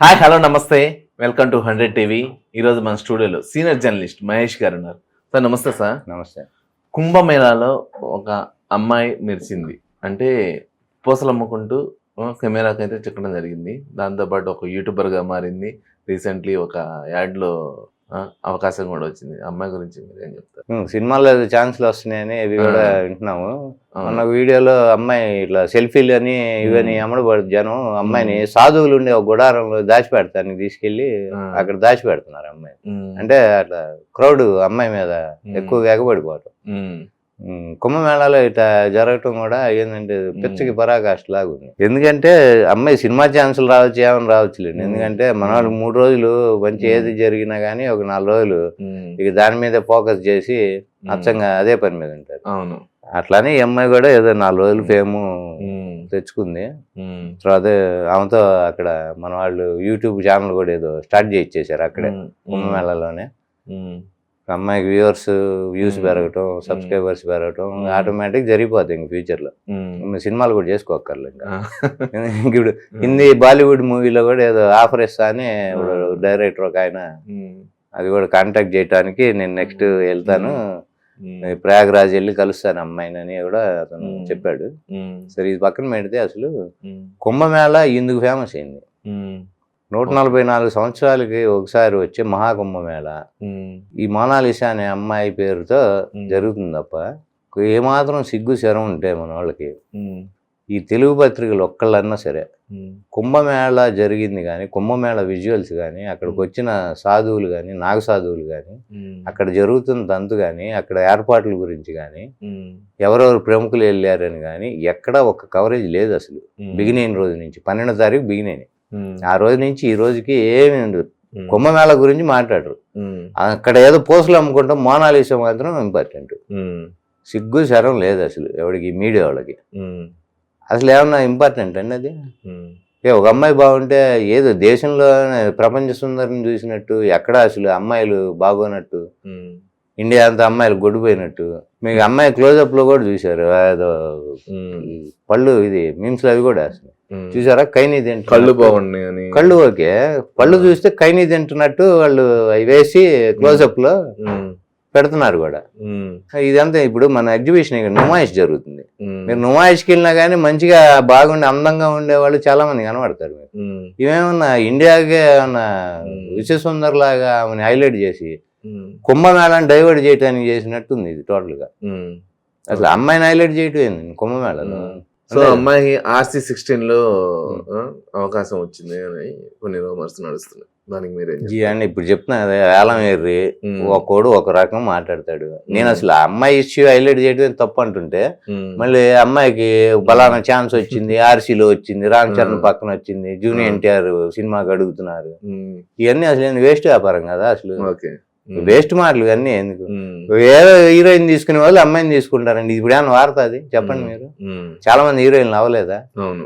Hi hello నమస్తే welcome to 100 TV. ఈరోజు మన స్టూడియోలో సీనియర్ జర్నలిస్ట్ మహేష్ గారు ఉన్నారు. సార్ నమస్తే సార్. నమస్తే. కుంభమేళాలో ఒక అమ్మాయి మెరిసింది అంటే పూసలు అమ్ముకుంటూ కెమెరాకి అయితే చిక్కడం జరిగింది. దాంతోపాటు ఒక యూట్యూబర్గా మారింది. రీసెంట్లీ ఒక యాడ్లో అవకాశం కూడా వచ్చింది. అమ్మాయి గురించి మీరు ఏం చెప్తారు? సినిమాల్లో ఛాన్స్లు వస్తున్నాయని ఇవి కూడా వింటున్నాము. మొన్న వీడియోలో అమ్మాయి ఇట్లా సెల్ఫీలు అని ఇవన్నీ అమ్మడబడి జనం అమ్మాయిని సాధువులు ఉండే ఒక గుడారంలో దాచిపెడతానికి తీసుకెళ్లి అక్కడ దాచిపెడుతున్నారు అమ్మాయి. అంటే అట్లా క్రౌడ్ అమ్మాయి మీద ఎక్కువగా ఎగబడిపోవటం. కుంభమేళాలో ఇట్లా జరగటం కూడా ఏంటంటే పిచ్చకి పరాకాష్ట లాగా ఉంది. ఎందుకంటే అమ్మాయి సినిమా ఛాన్సులు రావచ్చు, ఏమైనా రావచ్చులేండి. ఎందుకంటే మన వాళ్ళు 3 రోజులు మంచి ఏది జరిగినా గానీ ఒక 4 రోజులు ఇక దాని మీద ఫోకస్ చేసి అచ్చంగా అదే పని మీద ఉంటారు. అవును. అట్లానే ఈ అమ్మాయి కూడా ఏదో 4 రోజులు ఫేము తెచ్చుకుంది. తర్వాత ఆమెతో అక్కడ మన వాళ్ళు యూట్యూబ్ ఛానల్ కూడా ఏదో స్టార్ట్ చేయించేశారు అక్కడే కుంభమేళాలోనే. అమ్మాయికి వ్యూస్ పెరగటం, సబ్స్క్రైబర్స్ పెరగటం ఆటోమేటిక్ జరిగిపోతాయి ఇంక ఫ్యూచర్లో. సినిమాలు కూడా చేసుకోక్కర్లే ఇంకా. ఇప్పుడు హిందీ బాలీవుడ్ మూవీలో కూడా ఏదో ఆఫర్ ఇస్తా అని డైరెక్టర్ ఒక ఆయన అది కూడా కాంటాక్ట్ చేయడానికి నేను నెక్స్ట్ వెళ్తాను, ప్రయాగ్రాజ్ వెళ్ళి కలుస్తాను అమ్మాయిని అని కూడా అతను చెప్పాడు. సరే ఇది పక్కన పెడితే అసలు కుంభమేళా ఇందుకు ఫేమస్ అయింది. 144 సంవత్సరాలకి ఒకసారి వచ్చే మహాకుంభమేళ ఈ మోనాలిసా అనే అమ్మాయి పేరుతో జరుగుతుంది తప్ప ఏమాత్రం సిగ్గు శరం ఉంటే మన వాళ్ళకి ఈ తెలుగు పత్రికలు ఒక్కళ్ళన్నా సరే కుంభమేళ జరిగింది కానీ కుంభమేళ విజువల్స్ కానీ అక్కడికి వచ్చిన సాధువులు కానీ నాగ సాధువులు కానీ అక్కడ జరుగుతున్న తంతు కానీ అక్కడ ఏర్పాట్ల గురించి కానీ ఎవరెవరు ప్రముఖులు వెళ్ళారని కానీ ఎక్కడా ఒక కవరేజ్ లేదు అసలు. బిగినైన రోజు నుంచి 12వ తారీఖు బిగినైన ఆ రోజు నుంచి ఈ రోజుకి ఏమి ఉండదు. కుంభమేళ గురించి మాట్లాడరు. అక్కడ ఏదో పూసలు అమ్ముకుంటాం, మోనాలిసా మాత్రం ఇంపార్టెంట్. సిగ్గు శరం లేదు అసలు ఎవరికి, మీడియా వాళ్ళకి అసలు ఏమన్నా ఇంపార్టెంట్ అండి అది. ఒక అమ్మాయి బాగుంటే ఏదో దేశంలో ప్రపంచ సుందరిని చూసినట్టు ఎక్కడ అసలు అమ్మాయిలు బాగోనట్టు, ఇండియా అంతా అమ్మాయిలు గొడ్డుపోయినట్టు. మీకు అమ్మాయి క్లోజప్ లో కూడా చూసారు ఏదో పళ్ళు ఇది మీమ్స్ అవి కూడా అసలు చూసారా, కైనీ తింటు కళ్ళు బాగున్నాయి, కళ్ళు ఓకే, పళ్ళు చూస్తే కైనీ తింటున్నట్టు వాళ్ళు వేసి క్లోజప్ లో పెడుతున్నారు కూడా. ఇదంతా ఇప్పుడు మన ఎగ్జిబిషన్ ఇక్కడ నుమాయిష్ జరుగుతుంది. మీరు నుమాయిష్కి వెళ్ళినా కానీ మంచిగా బాగుండి అందంగా ఉండే వాళ్ళు చాలా మంది కనబడతారు. ఇవేమన్నా ఇండియాకే ఏమన్నా విశ్వసుందర్ లాగా ఆమెను హైలైట్ చేసి కుంభమేళాన్ని డైవర్ట్ చేయడానికి చేసినట్టుంది ఇది టోటల్ గా. అసలు అమ్మాయిని హైలైట్ చేయటం ఏంది కుంభమేళాలో. సో అమ్మాయి RC16లో అవకాశం వచ్చింది అని కొన్ని రూమర్స్ నడుస్తున్నాయి. దానికి మీరేం ఇప్పుడు చెప్తున్నా కదా, వేలం ఏర్రి ఒక్కోడు ఒక రకం మాట్లాడతాడు. నేను అసలు ఆ అమ్మాయి ఇష్యూ హైలైట్ చేయడం తప్పు అంటుంటే మళ్ళీ అమ్మాయికి బలానా ఛాన్స్ వచ్చింది, RCలో వచ్చింది, రామ్ చరణ్ పక్కన వచ్చింది, జూనియర్ NTR సినిమాకి అడుగుతున్నారు. ఇవన్నీ అసలు వేస్ట్ వ్యాపారం కదా అసలు. వేస్ట్ మాటలు అన్నీ ఎందుకు. ఏదో హీరోయిన్ తీసుకునే వాళ్ళు అమ్మాయిని తీసుకుంటారండి. ఇప్పుడు ఏమన్నా వార్త అది చెప్పండి మీరు. చాలా మంది హీరోయిన్లు అవ్వలేదా?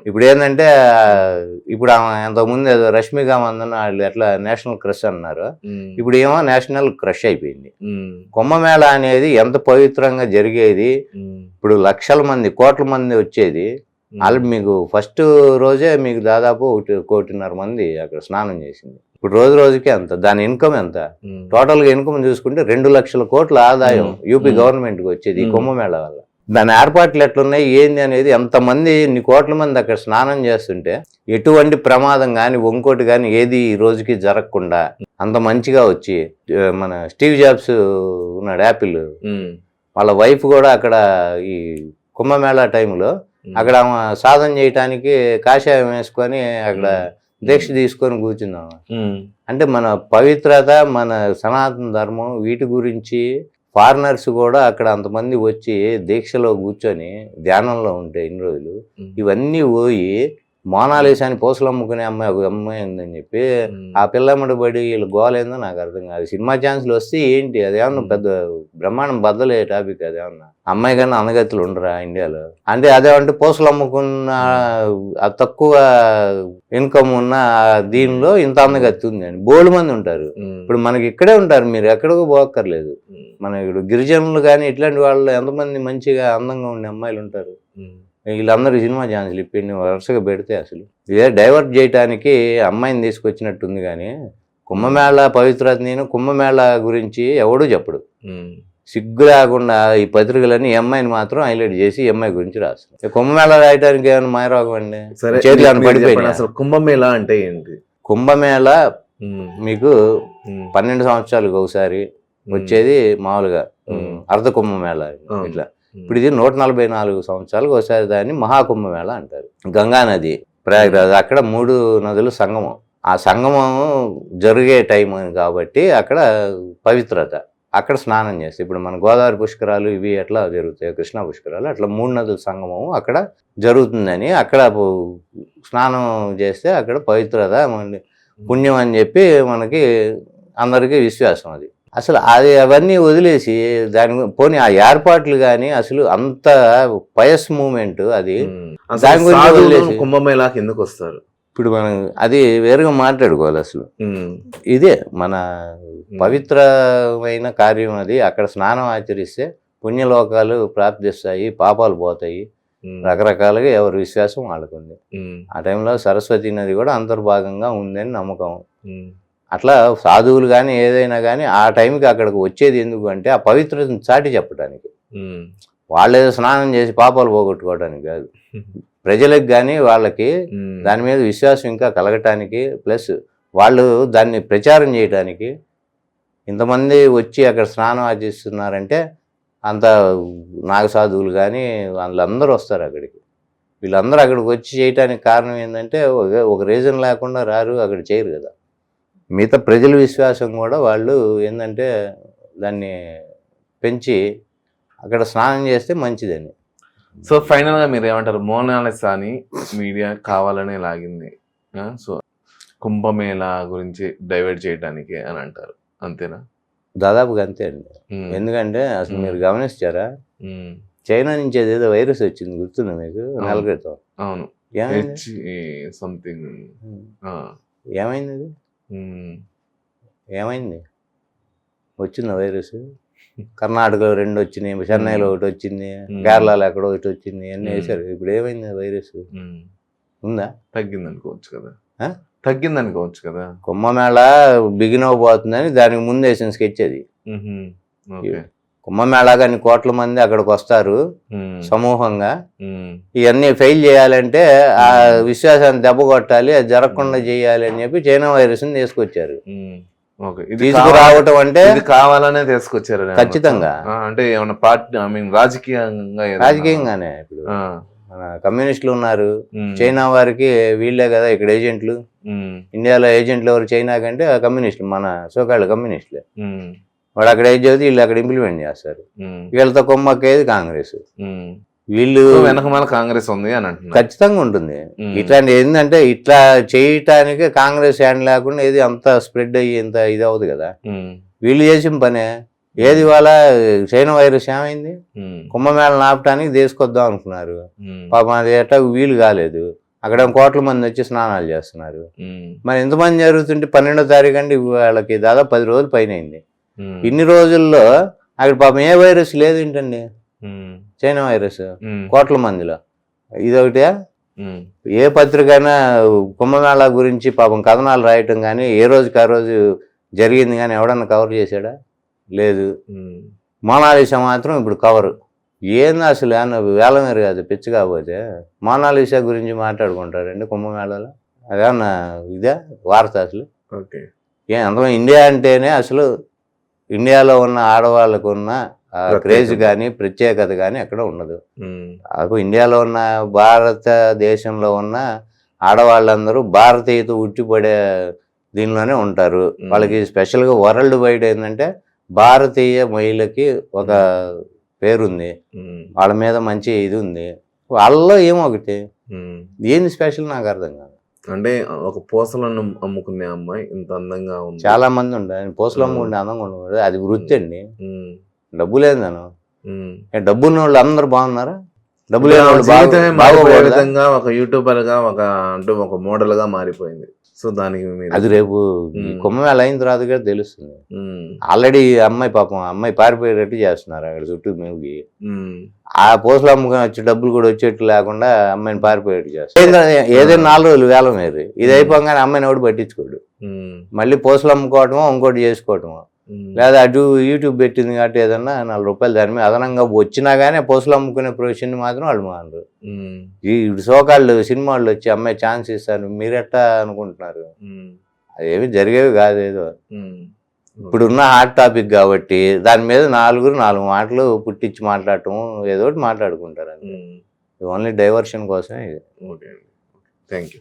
ఇప్పుడు ఏంటంటే ఇప్పుడు అంతకుముందు ఏదో రష్మిక మందన్న వాళ్ళు ఎట్లా నేషనల్ క్రష్ అన్నారు, ఇప్పుడు ఏమో నేషనల్ క్రష్ అయిపోయింది. కుంభమేళ అనేది ఎంత పవిత్రంగా జరిగేది, ఇప్పుడు లక్షల మంది కోట్ల మంది వచ్చేది. వాళ్ళు మీకు ఫస్ట్ రోజే మీకు దాదాపు 1.5 మంది అక్కడ స్నానం చేసింది. ఇప్పుడు రోజు రోజుకి ఎంత దాని ఇన్కమ్ ఎంత, టోటల్ గా ఇన్కమ్ చూసుకుంటే 2 లక్షల కోట్ల ఆదాయం యూపీ గవర్నమెంట్ కి వచ్చేది ఈ కుంభమేళ వల్ల. దాని ఏర్పాట్లు ఎట్లున్నాయి ఏంది అనేది, ఎంతమంది ఇన్ని కోట్ల మంది అక్కడ స్నానం చేస్తుంటే ఎటువంటి ప్రమాదం కానీ ఇంకోటి కానీ ఏది ఈ రోజుకి జరగకుండా అంత మంచిగా వచ్చి మన స్టీవ్ జాబ్స్ ఉన్నాడు యాపిల్, వాళ్ళ వైఫ్ కూడా అక్కడ ఈ కుంభమేళ టైంలో అక్కడ సాధన చేయటానికి కాషాయం వేసుకొని అక్కడ దీక్ష తీసుకొని కూర్చుందాం. అంటే మన పవిత్రత, మన సనాతన ధర్మం వీటి గురించి ఫారినర్స్ కూడా అక్కడ అంతమంది వచ్చి దీక్షలో కూర్చొని ధ్యానంలో ఉంటే ఇన్ని రోజులు ఇవన్నీ పోయి మోనాలిసాని పూసలు అమ్ముకునే అమ్మాయి ఒక అమ్మాయి ఉందని చెప్పి ఆ పిల్లమ్మడి పడి వీళ్ళు గోలేందో నాకు అర్థం కాదు. సినిమా ఛాన్స్లు వస్తే ఏంటి అదేమన్నా పెద్ద బ్రహ్మాండం బద్దలే టాపిక్. అదేమన్నా అమ్మాయి కన్నా అందగత్తులు ఉండరా ఇండియాలో? అంటే అదేమంటే పూసలు అమ్ముకున్న తక్కువ ఇన్కమ్ ఉన్న దీనిలో ఇంత అందగత్తి ఉంది అని బోల్డ్ మంది ఉంటారు. ఇప్పుడు మనకి ఇక్కడే ఉంటారు, మీరు ఎక్కడికో పోక్కర్లేదు. మన ఇప్పుడు గిరిజనులు కానీ ఇట్లాంటి వాళ్ళు ఎంతమంది మంచిగా అందంగా ఉండే అమ్మాయిలు ఉంటారు. వీళ్ళందరూ సినిమా ఛాన్సులు ఇప్పి వరుసగా పెడితే అసలు ఇదే డైవర్ట్ చేయడానికి అమ్మాయిని తీసుకొచ్చినట్టుంది కానీ కుంభమేళ పవిత్రత నేను కుంభమేళ గురించి ఎవడూ చెప్పడు. సిగ్గు లేకుండా ఈ పత్రికలన్నీ ఈ అమ్మాయిని మాత్రం హైలైట్ చేసి ఈ అమ్మాయి గురించి రాస్తారు. కుంభమేళ రాయడానికి ఏమైనా మాయరోగం అండి? చేతులు ఏమైనా పడిపోయినాయి? అసలు కుంభమేళ అంటే ఏంటి? కుంభమేళ మీకు 12 సంవత్సరాలకు ఒకసారి వచ్చేది మామూలుగా అర్ధ కుంభమేళ ఇట్లా. ఇప్పుడు ఇది 144 సంవత్సరాలకు ఒకసారి దాన్ని మహాకుంభమేళ అంటారు. గంగా నది ప్రయాగరాజ్ అక్కడ 3 నదులు సంగమం. ఆ సంగమం జరిగే టైం కాబట్టి అక్కడ పవిత్రత, అక్కడ స్నానం చేస్తే ఇప్పుడు మన గోదావరి పుష్కరాలు ఇవి ఎట్లా జరుగుతాయి, కృష్ణా పుష్కరాలు అట్లా 3 నదుల సంగమం అక్కడ జరుగుతుందని అక్కడ స్నానం చేస్తే అక్కడ పవిత్రత పుణ్యం అని చెప్పి మనకి అందరికీ విశ్వాసం. అది అసలు అది అవన్నీ వదిలేసి దాని పోనీ ఆ ఏర్పాట్లు కానీ అసలు అంత పయస్ మూమెంట్ అది దాని గురించి వదిలేసి కుంభమేళాకి ఎందుకు వస్తారు? ఇప్పుడు మనం అది వేరుగా మాట్లాడుకోవాలి. అసలు ఇదే మన పవిత్రమైన కార్యం అది. అక్కడ స్నానం ఆచరిస్తే పుణ్యలోకాలు ప్రాప్తిస్తాయి, పాపాలు పోతాయి, రకరకాలుగా ఎవరి విశ్వాసం వాళ్ళకుంది. ఆ టైంలో సరస్వతి నది కూడా అంతర్భాగంగా ఉందని నమ్మకం. అట్లా సాధువులు కానీ ఏదైనా కానీ ఆ టైంకి అక్కడికి వచ్చేది ఎందుకు అంటే ఆ పవిత్రతను చాటి చెప్పడానికి. వాళ్ళు ఏదో స్నానం చేసి పాపాలు పోగొట్టుకోవడానికి కాదు, ప్రజలకు కానీ వాళ్ళకి దాని మీద విశ్వాసం ఇంకా కలగటానికి, ప్లస్ వాళ్ళు దాన్ని ప్రచారం చేయడానికి. ఇంతమంది వచ్చి అక్కడ స్నానం ఆచరిస్తున్నారంటే అంత నాగసాధువులు కానీ వాళ్ళందరూ వస్తారు అక్కడికి. వీళ్ళందరూ అక్కడికి వచ్చి చేయటానికి కారణం ఏంటంటే ఒక రీజన్ లేకుండా రారు, అక్కడ చేయరు కదా. మిగతా ప్రజల విశ్వాసం కూడా వాళ్ళు ఏంటంటే దాన్ని పెంచి అక్కడ స్నానం చేస్తే మంచిదని. సో ఫైనల్గా మీరు ఏమంటారు? మోనాలిసాని మీడియా కావాలనే లాగింది, సో కుంభమేళ గురించి డైవర్ట్ చేయడానికి అని అంటారు, అంతేనా? దాదాపుగా అంతే అండి. ఎందుకంటే అసలు మీరు గమనించారా, చైనా నుంచి ఏదో వైరస్ వచ్చింది గుర్తుందా మీకు? 4 క్రితం. అవును. సంథింగ్ ఏమైంది? అది ఏమైంది? వచ్చింది వైరస్. కర్ణాటకలో 2 వచ్చినాయి, చెన్నైలో 1 వచ్చింది, కేరళలో ఎక్కడో 1 వచ్చింది, అన్నీ వేశారు. ఇప్పుడు ఏమైంది వైరస్? ఉందా? తగ్గిందనుకోవచ్చు కదా. కుంభమేళ బిగిన్ అవబోతుందని దానికి ముందు వేసిన స్కెచ్ అది. కుంభమేళాకి అన్ని కోట్ల మంది అక్కడికి వస్తారు సమూహంగా. ఇవన్నీ ఫెయిల్ చేయాలంటే ఆ విశ్వాసాన్ని దెబ్బ కొట్టాలి, అది జరగకుండా చేయాలి అని చెప్పి చైనా వైరస్ ని తీసుకొచ్చారు. తీసుకురావటం అంటే కావాలనే తీసుకొచ్చారు ఖచ్చితంగా. అంటే ఏమన్నా పార్టీ రాజకీయంగానే. ఇప్పుడు మన కమ్యూనిస్టులు ఉన్నారు, చైనా వారికి వీళ్ళే కదా ఇక్కడ ఏజెంట్లు. ఇండియాలో ఏజెంట్లు ఎవరు చైనా కంటే కమ్యూనిస్టులు, మన సోకాళ్ళు కమ్యూనిస్టులే. వాడు అక్కడ ఏం చదివితే వీళ్ళు అక్కడ ఇంప్లిమెంట్ చేస్తారు. వీళ్ళతో కొమ్మక్కేది కాంగ్రెస్. వీళ్ళు వెనకమాల కాంగ్రెస్ ఉంది అని అంటున్నారు. ఖచ్చితంగా ఉంటుంది. ఇట్లాంటి ఏంటంటే ఇట్లా చేయటానికి కాంగ్రెస్ హ్యాండ్ లేకుండా ఏది అంత స్ప్రెడ్ అయ్యి ఇంత ఇది అవ్వదు కదా. వీళ్ళు చేసిన పనే. ఏది వాళ్ళ చైనా వైరస్ ఏమైంది? కుంభమేళ నాపటానికి తీసుకొద్దాం అనుకున్నారు, పాపం అది ఎట్టా వీలు కాలేదు. అక్కడ కోట్ల మంది వచ్చి స్నానాలు చేస్తున్నారు. మరి ఎంతమంది జరుగుతుంటే 12వ తారీఖు అంటే వాళ్ళకి దాదాపు 10 రోజులు పైన అయింది. ఇన్ని రోజుల్లో అక్కడ పాపం ఏ వైరస్ లేదు ఏంటండి? చైనా వైరస్ కోట్ల మందిలో ఇదొకటే. ఏ పత్రికైనా కుంభమేళా గురించి పాపం కథనాలు రాయటం కానీ ఏ రోజుకి ఆ రోజు జరిగింది కానీ ఎవడన్నా కవర్ చేశాడా? లేదు. మోనాలిసా మాత్రం ఇప్పుడు కవరు. ఏంది అసలు వేల మీరు కాదు పిచ్చి కాకపోతే మోనాలిసా గురించి మాట్లాడుకుంటారండి కుంభమేళాలో? అదేమన్నా ఇదే వార్త అసలు? అంతమంది ఇండియా అంటేనే అసలు ఇండియాలో ఉన్న ఆడవాళ్ళకు ఉన్న క్రేజ్ కానీ ప్రత్యేకత కానీ ఎక్కడ ఉండదు. ఇండియాలో ఉన్న భారతదేశంలో ఉన్న ఆడవాళ్ళందరూ భారతీయత ఉట్టిపడే దీనిలోనే ఉంటారు. వాళ్ళకి స్పెషల్గా వరల్డ్ వైడ్ ఏంటంటే భారతీయ మహిళకి ఒక పేరుంది, వాళ్ళ మీద మంచి ఇది ఉంది. వాళ్ళలో ఏమో ఒకటి ఏంది స్పెషల్ నాకు అర్థం కాదు. అంటే ఒక పూసలను అమ్ముకునే అమ్మాయి ఇంత అందంగా ఉంది. చాలా మంది ఉంటారు పూసలు అమ్ముకుంటే అందంగా ఉండదు, అది వృత్తి అండి. డబ్బు లేదు నేను. డబ్బు ఉన్న వాళ్ళు అందరూ బాగున్నారా? డబ్బు లేని వాళ్ళు ఒక యూట్యూబర్ గా ఒక మోడల్ గా మారిపోయింది. సో దానికి మీరు అది రేపు ఈ కుంభమేళ అయిన తర్వాత కూడా తెలుస్తుంది. ఆల్రెడీ అమ్మాయి పాపం అమ్మాయి పారిపోయేటట్టు చేస్తున్నారు అక్కడ చుట్టూ మేముకి. ఆ పోస్టులు అమ్ముకొని వచ్చే డబ్బులు కూడా వచ్చేట్టు లేకుండా అమ్మాయిని పారిపోయేట్టు చేస్తారు. ఏదైనా 4 రోజులు వేలం వేరు, ఇది అయిపోగానే అమ్మాయిని ఎవడు పట్టించుకోడు. మళ్ళీ పోస్టులు అమ్ముకోవటమో ఇంకోటి చేసుకోవటమో, లేదా అటు యూట్యూబ్ పెట్టింది కాబట్టి ఏదన్నా 4 రూపాయలు దాని మీద అదనంగా వచ్చినా గానీ పోస్టులు అమ్ముకునే ప్రొఫెషన్ మాత్రం వాళ్ళు మానరు. ఈ సోకాళ్ళు సినిమాళ్ళు వచ్చి అమ్మాయి ఛాన్స్ ఇస్తారు, మీరెట్టా అనుకుంటున్నారు? అదేమి జరిగేవి కాదు. ఏదో ఇప్పుడున్న హాట్ టాపిక్ కాబట్టి దాని మీద 4 మాటలు పుట్టించి మాట్లాడటం, ఏదో ఒకటి మాట్లాడుకుంటారు. ఓన్లీ డైవర్షన్ కోసమే. Okay, thank you.